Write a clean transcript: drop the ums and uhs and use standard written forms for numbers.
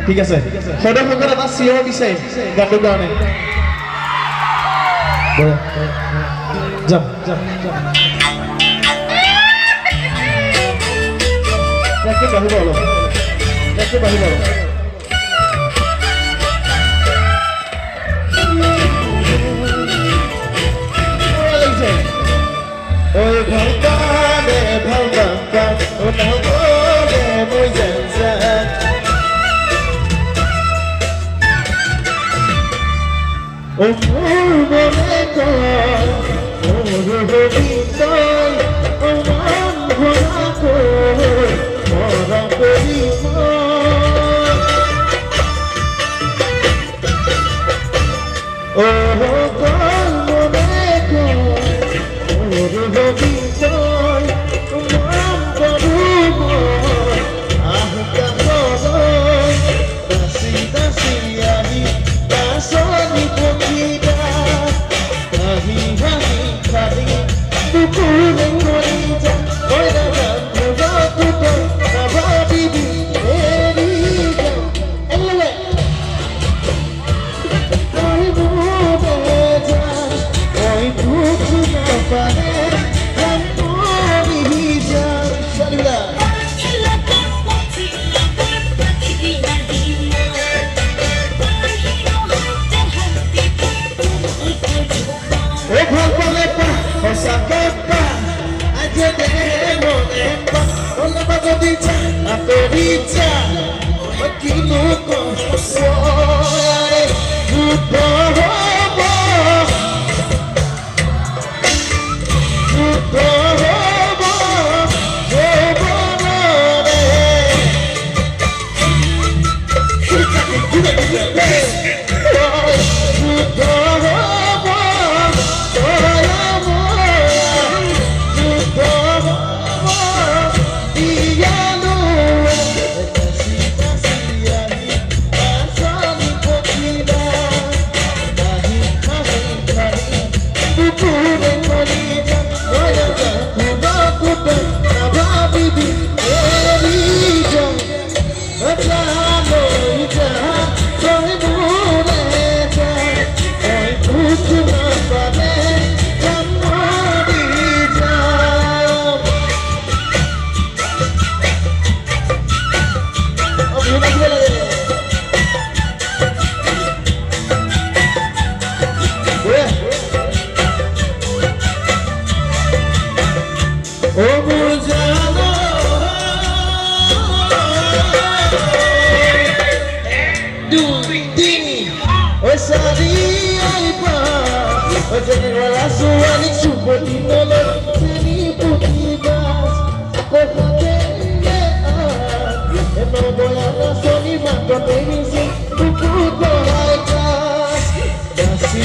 ঠিক আছে সদস্যসকল এটা চিঞৰ দিছে গানটোৰ কাৰণে যাম বাঢ়িব অলপ বাঢ়িব অলপ ôi ভাল পালে ভাল বাবা ও নহ'বলে মই জানছা ও মোৰ মনে কয় মোৰ হবি তই ও মন ভৰা কৈ মৰম কৰি ও কল মনে কয় Hobby toy, mom barumo, ahta toy, dasi ahi, dasoni pokida, ahi, bukure morita, oida na puto, na baby, erida, elele, oi bubeta, oi puto na pare. Aperita, aqui no console, no porro, no porro, Dasi,